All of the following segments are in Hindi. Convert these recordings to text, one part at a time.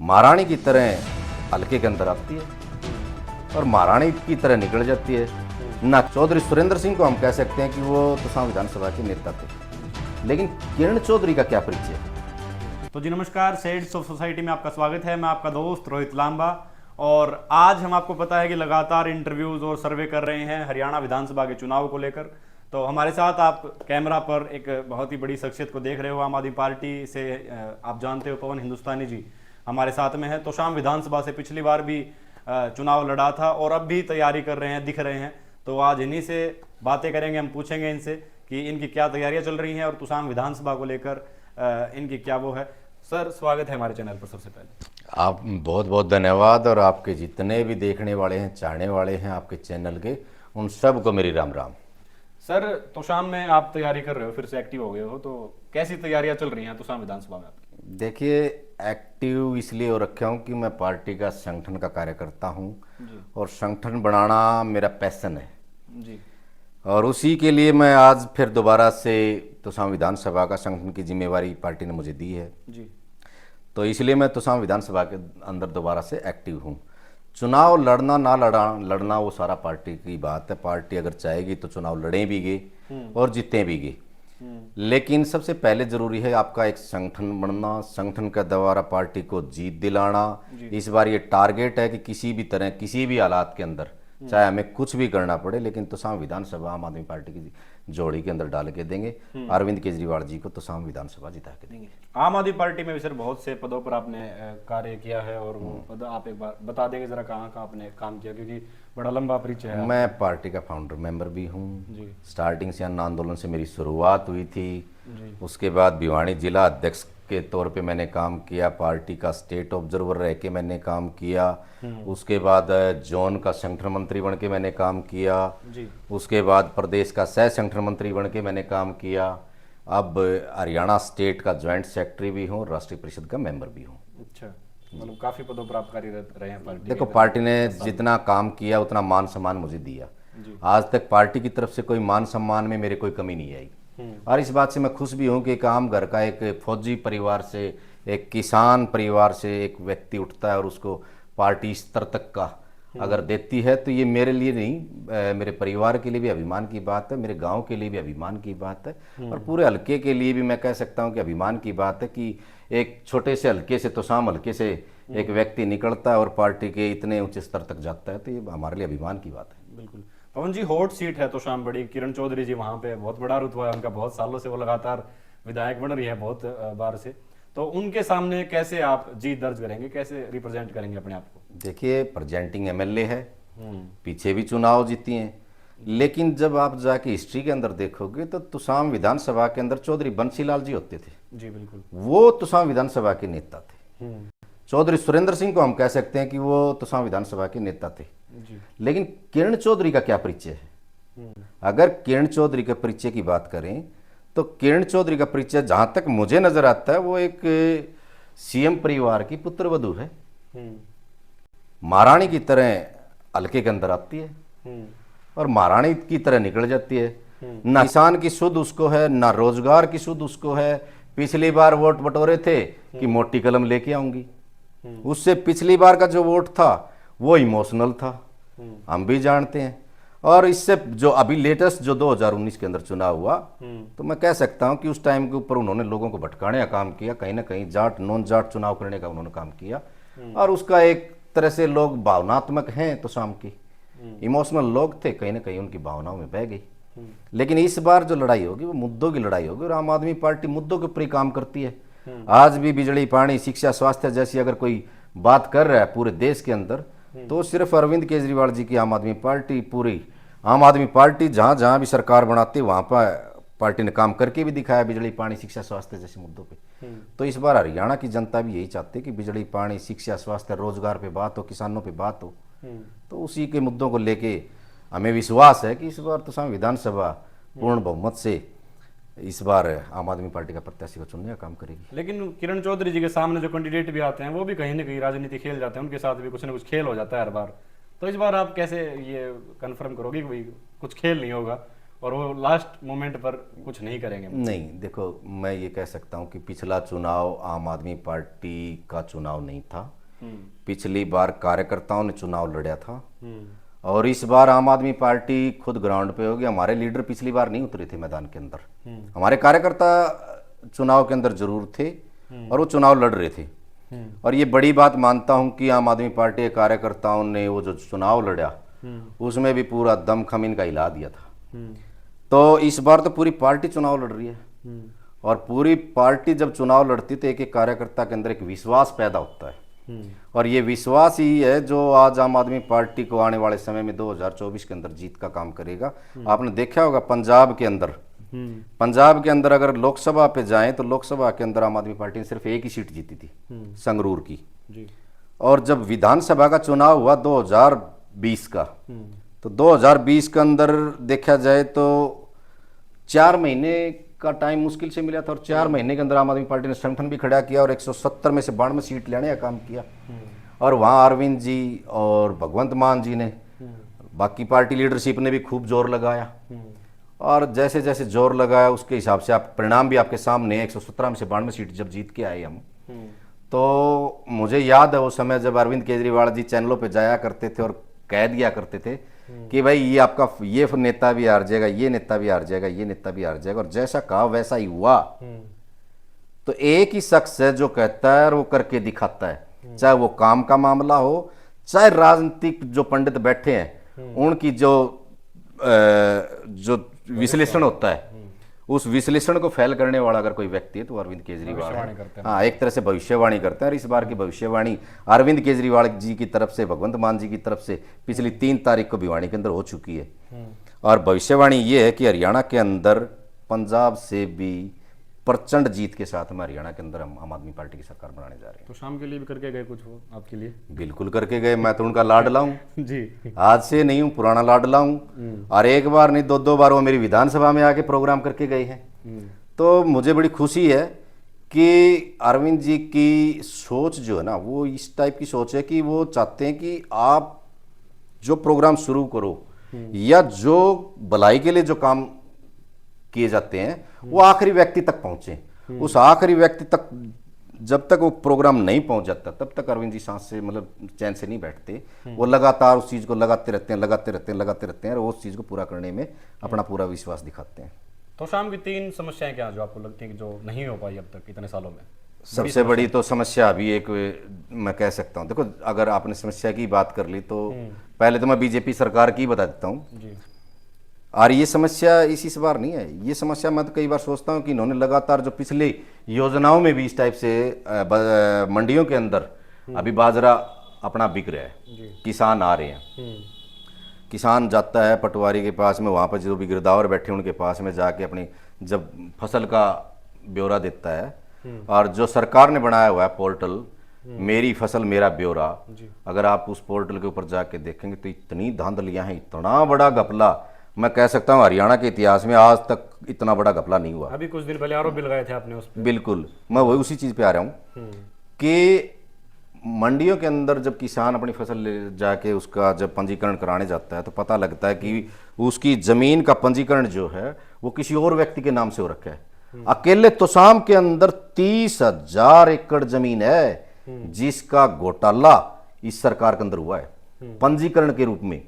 महारानी की तरह हल्के के अंदर आती है और महारानी की तरह निकल जाती है ना। चौधरी सुरेंद्र सिंह को हम कह सकते हैं कि वो तोशाम विधानसभा के नेता थे, लेकिन किरण चौधरी का क्या परिचय? तो जी नमस्कार, शेड्स ऑफ सोसाइटी में आपका स्वागत है। मैं आपका दोस्त रोहित लांबा, और आज हम आपको पता है कि लगातार इंटरव्यूज और सर्वे कर रहे हैं हरियाणा विधानसभा के चुनाव को लेकर। तो हमारे साथ आप कैमरा पर एक बहुत ही बड़ी शख्सियत को देख रहे हो, आम आदमी पार्टी से आप जानते हो पवन हिंदुस्तानी जी हमारे साथ में है। तोशाम विधानसभा से पिछली बार भी चुनाव लड़ा था और अब भी तैयारी कर रहे हैं, दिख रहे हैं। तो आज इन्हीं से बातें करेंगे, हम पूछेंगे इनसे कि इनकी क्या तैयारियां चल रही हैं और तोशाम विधानसभा को लेकर इनकी क्या वो है। सर, स्वागत है हमारे चैनल पर। सबसे पहले आप बहुत बहुत धन्यवाद, और आपके जितने भी देखने वाले हैं, चाहने वाले हैं आपके चैनल के, उन सब को मेरी राम राम। सर, तोशाम में आप तैयारी कर रहे हो, फिर से एक्टिव हो गए हो, तो कैसी तैयारियां चल रही हैं तोशाम विधानसभा में आपकी? देखिए, एक्टिव इसलिए हो रखा हूँ कि मैं पार्टी का संगठन का कार्यकर्ता हूँ और संगठन बनाना मेरा पैशन है जी। और उसी के लिए मैं आज फिर दोबारा से तोशाम विधानसभा का संगठन की जिम्मेवारी पार्टी ने मुझे दी है जी। तो इसलिए मैं तोशाम विधानसभा के अंदर दोबारा से एक्टिव हूँ। चुनाव लड़ना ना लड़ना वो सारा पार्टी की बात है। पार्टी अगर चाहेगी तो चुनाव लड़े भी गए और जीते भी गए, लेकिन सबसे पहले जरूरी है आपका एक संगठन बनना, संगठन के द्वारा पार्टी को जीत दिलाना। इस बार ये टारगेट है कि किसी भी तरह, किसी भी हालात के अंदर, चाहे हमें कुछ भी करना पड़े, लेकिन तोशाम विधानसभा आम आदमी पार्टी की जोड़ी के अंदर डाल के देंगे। अरविंद केजरीवाल जी को तोशाम विधानसभा जिता के देंगे। आम आदमी पार्टी में भी सर बहुत से पदों पर आपने कार्य किया है, और वो पद आप एक बार बता देंगे जरा कहाँ कहाँ आपने काम किया, क्योंकि बड़ा लंबा परिचय है। मैं पार्टी का फाउंडर मेंबर भी हूँ। स्टार्टिंग से अन्न आंदोलन से मेरी शुरुआत हुई थी। उसके बाद भिवानी जिला अध्यक्ष के तौर पे मैंने काम किया, पार्टी का स्टेट ऑब्जर्वर रह के मैंने काम किया। उसके बाद जोन का संगठन मंत्री बन के मैंने काम किया। उसके बाद प्रदेश का सह संगठन मंत्री बन के मैंने काम किया। अब हरियाणा स्टेट का ज्वाइंट सेक्रेटरी भी हूँ, राष्ट्रीय परिषद का मेंबर भी हूँ। अच्छा, मतलब काफी पदों पर आप कार्यरत रहे हैं पार्टी। देखो, पार्टी ने जितना काम किया उतना मान सम्मान मुझे दिया। आज तक पार्टी की तरफ से कोई मान सम्मान में मेरे कोई कमी नहीं आई, और इस बात से मैं खुश भी हूँ कि एक आम घर का, एक फौजी परिवार से, एक किसान परिवार से एक व्यक्ति उठता है और उसको पार्टी स्तर तक का अगर देती है, तो ये मेरे लिए नहीं, मेरे परिवार के लिए भी अभिमान की बात है, मेरे गांव के लिए भी अभिमान की बात है, और पूरे हल्के के लिए भी मैं कह सकता हूं कि अभिमान की बात है कि एक छोटे से हल्के से, तोशाम हल्के से एक व्यक्ति निकलता है और पार्टी के इतने ऊंचे स्तर तक जाता है, तो ये हमारे लिए अभिमान की बात है। बिल्कुल। पवन जी, हॉट सीट है तोशाम बड़ी, किरण चौधरी जी वहाँ पे बहुत बड़ा रुतबा है उनका, बहुत सालों से वो लगातार विधायक बन रही है, बहुत बार से। तो उनके सामने कैसे आप जीत दर्ज करेंगे, कैसे रिप्रेजेंट करेंगे अपने आप को? देखिए, प्रेजेंटिंग एमएलए है, पीछे भी चुनाव जीती हैं, लेकिन जब आप जाके हिस्ट्री के अंदर देखोगे तो तोशाम विधानसभा के अंदर चौधरी बंसीलाल जी होते थे। जी बिल्कुल। वो तोशाम विधानसभा के नेता थे। चौधरी सुरेंद्र सिंह को हम कह सकते हैं कि वो तोशाम विधानसभा के नेता थे। लेकिन किरण चौधरी का क्या परिचय है? अगर किरण चौधरी के परिचय की बात करें तो किरण चौधरी का परिचय जहां तक मुझे नजर आता है, वो एक सीएम परिवार की पुत्रवधू है। महारानी की तरह हल्के के अंदर आती है और महारानी की तरह निकल जाती है। ना किसान की सुध उसको है, ना रोजगार की सुध उसको है। पिछली बार वोट बटोरे थे कि मोटी कलम लेके आऊंगी, उससे पिछली बार का जो वोट था वो इमोशनल था, हम भी जानते हैं। और इससे जो अभी लेटेस्ट जो 2019 के अंदर चुनाव हुआ, तो मैं कह सकता हूं कि उस टाइम के ऊपर उन्होंने लोगों को भटकाने का काम किया, कहीं ना कहीं जाट नॉन जाट चुनाव करने का उन्होंने काम किया, और उसका एक तरह से लोग भावनात्मक हैं, तो शाम की इमोशनल लोग थे, कहीं ना कहीं उनकी भावनाओं में बह गई। लेकिन इस बार जो लड़ाई होगी वो मुद्दों की लड़ाई होगी, और आम आदमी पार्टी मुद्दों के ऊपर ही काम करती है। आज भी बिजली, पानी, शिक्षा, स्वास्थ्य जैसी अगर कोई बात कर रहा है पूरे देश के अंदर, तो सिर्फ अरविंद केजरीवाल जी की आम आदमी पार्टी, पूरी आम आदमी पार्टी जहां जहां भी सरकार बनाती है वहां पर पार्टी ने काम करके भी दिखाया, बिजली, पानी, शिक्षा, स्वास्थ्य जैसे मुद्दों पे। तो इस बार हरियाणा की जनता भी यही चाहती है कि बिजली, पानी, शिक्षा, स्वास्थ्य, रोजगार पे बात हो, किसानों पे बात हो। तो उसी के मुद्दों को लेके हमें विश्वास है कि इस बार तोशाम विधानसभा पूर्ण बहुमत से इस बार आम आदमी पार्टी का प्रत्याशी को चुनने का काम करेगी। लेकिन किरण चौधरी जी के सामने जो कैंडिडेट भी आते हैं वो भी कहीं ना कहीं राजनीति खेल जाते हैं, उनके साथ भी कुछ ना कुछ खेल हो जाता है हर बार। तो इस बार आप कैसे ये कन्फर्म करोगे कि भाई कुछ खेल नहीं होगा, और वो लास्ट मोमेंट पर कुछ नहीं करेंगे। नहीं, देखो मैं ये कह सकता हूँ कि पिछला चुनाव आम आदमी पार्टी का चुनाव नहीं था। पिछली बार कार्यकर्ताओं ने चुनाव लड़ा था और इस बार आम आदमी पार्टी खुद ग्राउंड पे होगी। हमारे लीडर पिछली बार नहीं उतरे थे मैदान के अंदर, हमारे कार्यकर्ता चुनाव के अंदर जरूर थे और वो चुनाव लड़ रहे थे। और ये बड़ी बात मानता हूं कि आम आदमी पार्टी के कार्यकर्ताओं ने वो जो चुनाव लड़ा उसमें भी पूरा दमखम इनका हिला दिया था। तो इस बार तो पूरी पार्टी चुनाव लड़ रही है और पूरी पार्टी जब चुनाव लड़ती तो एक एक कार्यकर्ता के अंदर एक विश्वास पैदा होता है और ये विश्वास ही है जो आज आम आदमी पार्टी को आने वाले समय में 2024 के अंदर जीत का काम करेगा। आपने देखा होगा पंजाब के अंदर अगर लोकसभा पे जाएं तो लोकसभा के अंदर आम आदमी पार्टी ने सिर्फ एक ही सीट जीती थी, संगरूर की जी। और जब विधानसभा का चुनाव हुआ 2020 का, तो 2020 के अंदर देखा जाए तो 4 महीने का टाइम मुश्किल से मिला था और 4 महीने के अंदर आम आदमी पार्टी ने संगठन भी खड़ा किया और 170 में से 92 सीट लेने का काम किया। और वहाँ अरविंद जी और भगवंत मान जी ने, बाकी पार्टी लीडरशिप ने भी खूब जोर लगाया और जैसे जैसे जोर लगाया उसके हिसाब से आप परिणाम भी आपके सामने 117 में से 92 सीट जब जीत के आए हम, तो मुझे याद है वो समय जब अरविंद केजरीवाल जी चैनलों पे जाया करते थे और कह दिया करते थे कि भाई ये आपका ये नेता भी हार जाएगा, ये नेता भी हार जाएगा, ये नेता भी हार जाएगा, और जैसा कहा वैसा ही हुआ। तो एक ही शख्स है जो कहता है और वो करके दिखाता है, चाहे वो काम का मामला हो, चाहे राजनीतिक जो पंडित बैठे हैं उनकी जो विश्लेषण होता है, उस विश्लेषण को फैल करने वाला अगर कोई व्यक्ति है तो अरविंद केजरीवाल है। हाँ, एक तरह से भविष्यवाणी करते हैं और इस बार की भविष्यवाणी अरविंद केजरीवाल जी की तरफ से, भगवंत मान जी की तरफ से पिछली 3 तारीख को भिवानी के अंदर हो चुकी है। और भविष्यवाणी ये है कि हरियाणा के अंदर पंजाब से भी प्रचंड जीत के साथ हम हरियाणा के अंदर हम आम आदमी पार्टी की सरकार बनाने जा रहे हैं। तो शाम के लिए भी करके गए कुछ वो आपके लिए? बिल्कुल करके गए, मैं तो उनका लाडला हूँ जी, आज से नहीं हूँ, पुराना लाडला हूँ। और एक बार नहीं 2-2 बार वो मेरी विधानसभा में आके प्रोग्राम करके गए हैं। तो मुझे बड़ी खुशी है कि अरविंद जी की सोच जो है ना वो इस टाइप की सोच है कि वो चाहते हैं कि आप जो प्रोग्राम शुरू करो या जो भलाई के लिए जो काम किए जाते हैं वो आखिरी व्यक्ति तक पहुंचे। उस आखिरी व्यक्ति तक जब तक वो प्रोग्राम नहीं पहुंच जाता तब तक अरविंद जी सांस से मतलब चैन से नहीं बैठते। वो लगातार उस चीज को लगाते रहते हैं और उस चीज को पूरा करने में अपना पूरा विश्वास दिखाते हैं। तो शाम की 3 समस्याएं क्या जो आपको लगती हैं कि जो नहीं हो पाई अब तक इतने सालों में? सबसे बड़ी तो समस्या अभी एक मैं कह सकता हूँ, देखो अगर आपने समस्या की बात कर ली तो पहले तो मैं बीजेपी सरकार की बता देता हूँ। और ये समस्या इसी से बार नहीं है, ये समस्या मैं तो कई बार सोचता हूँ कि इन्होंने लगातार जो पिछले योजनाओं में भी इस टाइप से मंडियों के अंदर अभी बाजरा अपना बिक रहा है, किसान आ रहे हैं, किसान जाता है पटवारी के पास में, वहाँ पर जो भी गिरदावर बैठे उनके पास में जाके अपनी जब फसल का ब्यौरा देता है। और जो सरकार ने बनाया हुआ है पोर्टल मेरी फसल मेरा ब्यौरा, अगर आप उस पोर्टल के ऊपर जाके देखेंगे तो इतनी धांधलियाँ हैं, इतना बड़ा घपला मैं कह सकता हूँ हरियाणा के इतिहास में आज तक इतना बड़ा घपला नहीं हुआ। अभी कुछ दिन पहले आरोप भी लगाए थे आपने उस पे। बिल्कुल, मैं वही उसी चीज पे आ रहा हूँ कि मंडियों के अंदर जब किसान अपनी फसल ले जाके उसका जब पंजीकरण कराने जाता है तो पता लगता है कि उसकी जमीन का पंजीकरण जो है वो किसी और व्यक्ति के नाम से हो रखा है। अकेले तोशाम के अंदर 30,000 एकड़ जमीन है जिसका घोटाला इस सरकार के अंदर हुआ है पंजीकरण के रूप में।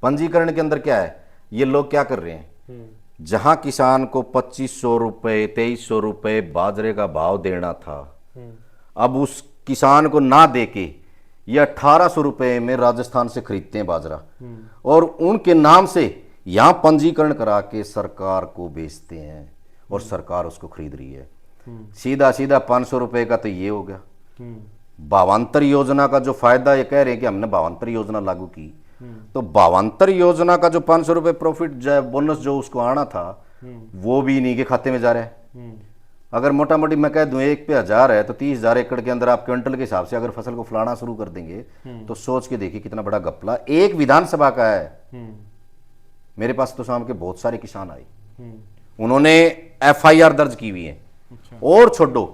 पंजीकरण के अंदर क्या है, ये लोग क्या कर रहे हैं, जहां किसान को 2500 रुपए 2300 रुपए बाजरे का भाव देना था, अब उस किसान को ना देके ये 1800 रुपए में राजस्थान से खरीदते हैं बाजरा और उनके नाम से यहां पंजीकरण करा के सरकार को बेचते हैं और सरकार उसको खरीद रही है। सीधा सीधा 500 रुपए का तो ये हो गया। भावांतर योजना का जो फायदा, ये कह रहे हैं कि हमने भावांतर योजना लागू की, तो भावांतर योजना का जो 500 रुपए प्रॉफिट बोनस जो उसको आना था वो भी इन्हीं के खाते में जा रहा है। अगर मोटा मोटी मैं कह दूं 1 पे 1000 है तो 30,000 एकड़ के अंदर आप क्विंटल के हिसाब से अगर फसल को फलाना शुरू कर देंगे तो सोच के देखिए कितना बड़ा घपला एक विधानसभा का है। मेरे पास तो शाम के बहुत सारे किसान आए, उन्होंने FIR दर्ज की हुई है। और छोड़ो,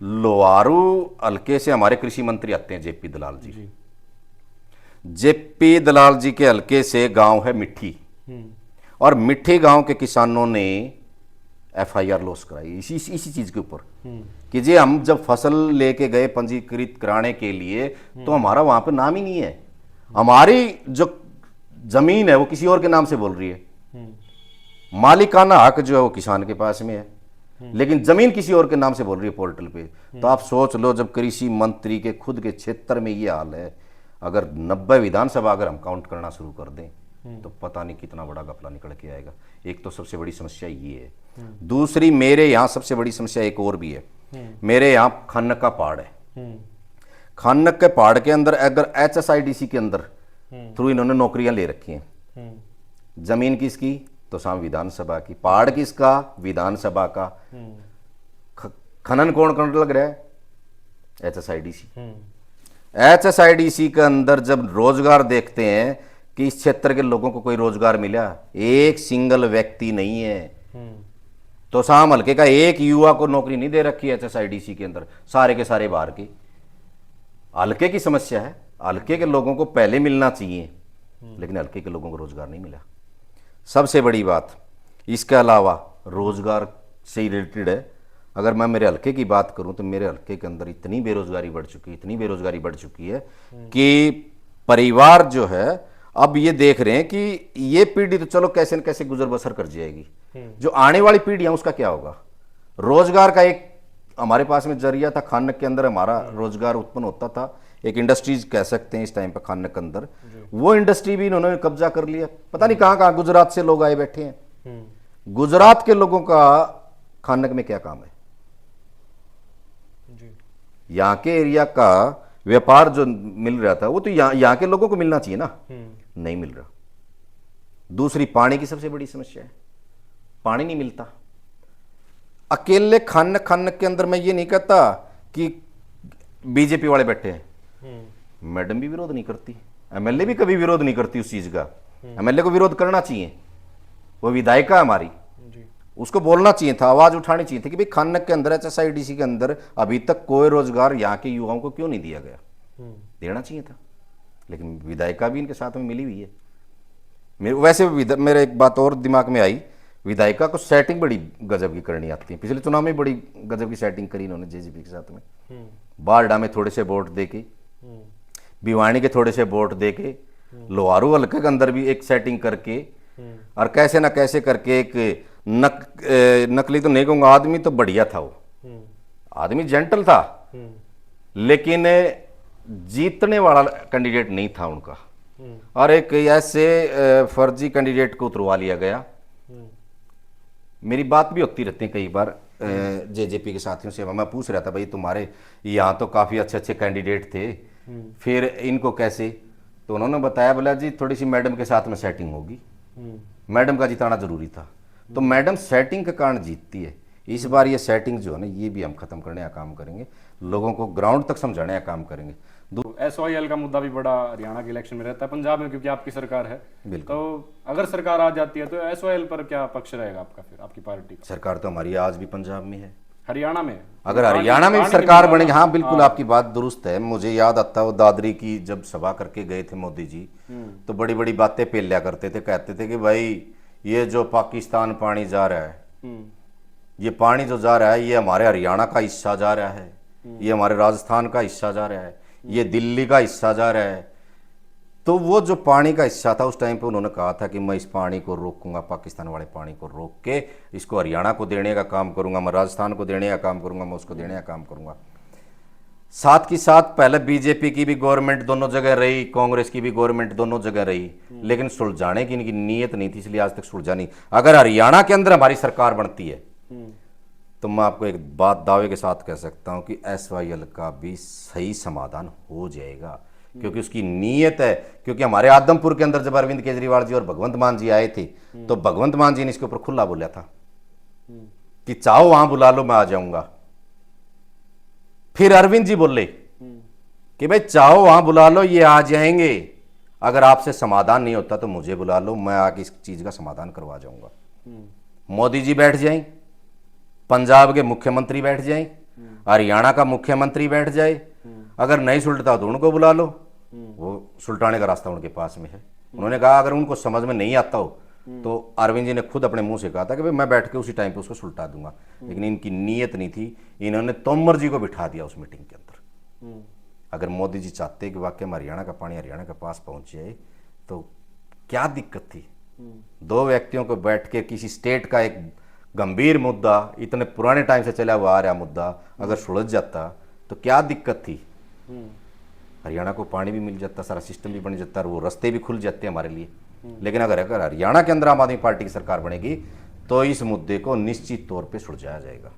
लोहारू हल्के से हमारे कृषि मंत्री आते हैं JP दलाल जी। JP दलाल जी के हल्के से गांव है मिट्टी, और मिट्टी गांव के किसानों ने FIR लॉस कराई इसी चीज के ऊपर कि जे हम जब फसल लेके गए पंजीकृत कराने के लिए तो हमारा वहां पे नाम ही नहीं है, हमारी जो जमीन है वो किसी और के नाम से बोल रही है, मालिकाना हक जो है वो किसान के पास में है, लेकिन जमीन किसी और के नाम से बोल रही है पोर्टल पे। तो आप सोच लो, जब कृषि मंत्री के खुद के क्षेत्र में ये हाल है, अगर 90 विधानसभा अगर हम काउंट करना शुरू कर दें तो पता नहीं कितना बड़ा घपला निकल के आएगा। एक तो सबसे बड़ी समस्या ये है। दूसरी, मेरे यहाँ सबसे बड़ी समस्या एक और भी है। मेरे यहाँ खानक का पहाड़ है। खानक के पहाड़ के अंदर अगर HSIDC के अंदर थ्रू इन्होंने नौकरियां ले रखी हैं। जमीन किसकी? तो साम विधानसभा की। पहाड़ किसका? विधानसभा का। खनन कौन करने लग रहा है? HSIDC। HSIDC के अंदर जब रोजगार देखते हैं कि इस क्षेत्र के लोगों को कोई रोजगार मिला, एक सिंगल व्यक्ति नहीं है। तो साम हल्के का एक युवा को नौकरी नहीं दे रखी है HSIDC के अंदर, सारे के सारे बाहर के। हल्के की समस्या है, हल्के के लोगों को पहले मिलना चाहिए, लेकिन हल्के के लोगों को रोजगार नहीं मिला। सबसे बड़ी बात, इसके अलावा रोजगार से रिलेटेड है, अगर मैं मेरे हल्के की बात करूं तो मेरे हल्के के अंदर इतनी बेरोजगारी बढ़ चुकी है कि परिवार जो है अब ये देख रहे हैं कि ये पीढ़ी तो चलो कैसे न कैसे गुजर बसर कर जाएगी, जो आने वाली पीढ़ी है उसका क्या होगा। रोजगार का एक हमारे पास में जरिया था, खानक के अंदर हमारा रोजगार उत्पन्न होता था, एक इंडस्ट्रीज कह सकते हैं इस टाइम पर खानक के अंदर। वो इंडस्ट्री भी इन्होंने कब्जा कर लिया, पता नहीं कहां कहां गुजरात से लोग आए बैठे हैं। गुजरात के लोगों का खानक में क्या काम है? यहाँ के एरिया का व्यापार जो मिल रहा था वो तो यहाँ के लोगों को मिलना चाहिए ना, नहीं मिल रहा। दूसरी, पानी की सबसे बड़ी समस्या है, पानी नहीं मिलता। अकेले खानक के अंदर मैं ये नहीं कहता कि बीजेपी वाले बैठे हैं, मैडम भी विरोध नहीं करती, MLA भी कभी विरोध नहीं करती उस चीज का। MLA को विरोध करना चाहिए, वो विधायिका हमारी, उसको बोलना चाहिए था, आवाज उठानी चाहिए थी कि भाई खानक के अंदर HSIDC के अंदर अभी तक कोई रोजगार यहाँ के युवाओं को क्यों नहीं दिया गया, देना चाहिए था। लेकिन विधायिका भी इनके साथ में मिली हुई है। वैसे मेरे एक बात और दिमाग में आई, विधायिका को सेटिंग बड़ी गजब की करनी आती है। पिछले चुनाव में बड़ी गजब की सेटिंग करी इन्होंने JJP के साथ में। बारडा में थोड़े से वोट देके, भिवानी के थोड़े से वोट देके, लोहारू हल्के के अंदर भी एक सेटिंग करके, और कैसे ना कैसे करके एक नकली तो नहीं कहूंगा, आदमी तो बढ़िया था, वो आदमी जेंटल था, लेकिन जीतने वाला कैंडिडेट नहीं था उनका, और एक ऐसे फर्जी कैंडिडेट को उतरवा लिया गया। मेरी बात भी होती रहती है कई बार JJP के साथियों से, मैं पूछ रहा था भाई तुम्हारे यहाँ तो काफ़ी अच्छे कैंडिडेट थे, फिर इनको कैसे? तो उन्होंने बताया, बोला जी थोड़ी सी मैडम के साथ में सेटिंग होगी, मैडम का जिताना जरूरी था। तो मैडम सेटिंग के कारण जीतती है। इस बार ये सेटिंग जो है ना, ये भी हम खत्म करने का काम करेंगे, लोगों को ग्राउंड तक समझाने का काम करेंगे। SYL का मुद्दा भी बड़ा हरियाणा के इलेक्शन में रहता है, पंजाब में क्योंकि आपकी सरकार है। बिल्कुल। तो अगर सरकार आ जाती है तो SYL पर क्या पक्ष रहेगा आपका, फिर आपकी पार्टी का? सरकार तो हमारी आज भी पंजाब में है, हरियाणा में अगर हरियाणा में सरकार बनेगी। हाँ बिल्कुल, आपकी बात दुरुस्त है। मुझे याद आता है वो दादरी की जब सभा करके गए थे मोदी जी, तो बड़ी बड़ी बातें पेलिया करते थे, कहते थे कि भाई ये जो पाकिस्तान पानी जा रहा है, ये पानी जो जा रहा है ये हमारे हरियाणा का हिस्सा जा रहा है, ये हमारे राजस्थान का हिस्सा जा रहा है, ये दिल्ली का हिस्सा जा रहा है। तो वो जो पानी का हिस्सा था उस टाइम पे उन्होंने कहा था कि मैं इस पानी को रोकूंगा, पाकिस्तान वाले पानी को रोक के इसको हरियाणा को देने का काम करूंगा, मैं राजस्थान को देने का काम करूंगा, मैं उसको देने का काम करूंगा। साथ के साथ पहले बीजेपी की भी गवर्नमेंट दोनों जगह रही, कांग्रेस की भी गवर्नमेंट दोनों जगह रही, लेकिन सुलझाने की इनकी नीयत नहीं थी, इसलिए आज तक सुलझा नहीं। अगर हरियाणा के अंदर हमारी सरकार बनती है तो मैं आपको एक बात दावे के साथ कह सकता हूं कि SYL का भी सही समाधान हो जाएगा, क्योंकि उसकी नीयत है। क्योंकि हमारे आदमपुर के अंदर जब अरविंद केजरीवाल जी और भगवंत मान जी आए थे, तो भगवंत मान जी ने इसके ऊपर खुला बोला था कि चाहो वहां बुला लो, मैं आ जाऊंगा। फिर अरविंद जी बोले कि भाई चाहो वहां बुला लो, ये आ जाएंगे, अगर आपसे समाधान नहीं होता तो मुझे बुला लो, मैं आके इस चीज का समाधान करवा जाऊंगा। मोदी जी बैठ जाएं, पंजाब के मुख्यमंत्री बैठ जाएं, हरियाणा का मुख्यमंत्री बैठ जाए, अगर नहीं सुलटता तो उनको बुला लो, वो सुलटाने का रास्ता उनके पास में है। उन्होंने कहा अगर उनको समझ में नहीं आता हो तो अरविंद जी ने खुद अपने मुंह से कहा था कि भाई मैं बैठ के उसी टाइम पे उसको सुलटा दूंगा, लेकिन इनकी नीयत नहीं थी। इन्होंने तोमर जी को बिठा दिया उस मीटिंग के अंदर। अगर मोदी जी चाहते कि वाकई में हरियाणा का पानी हरियाणा के पास पहुंच जाए तो क्या दिक्कत थी? दो व्यक्तियों को बैठ के किसी स्टेट का एक गंभीर मुद्दा, इतने पुराने टाइम से चला हुआ आ रहा मुद्दा, अगर सुलझ जाता तो क्या दिक्कत थी? हरियाणा को पानी भी मिल जाता, सारा सिस्टम भी बन जाता और वो रास्ते भी खुल जाते हमारे लिए। लेकिन अगर अगर हरियाणा के अंदर आम आदमी पार्टी की सरकार बनेगी तो इस मुद्दे को निश्चित तौर पे सुलझाया जाएगा।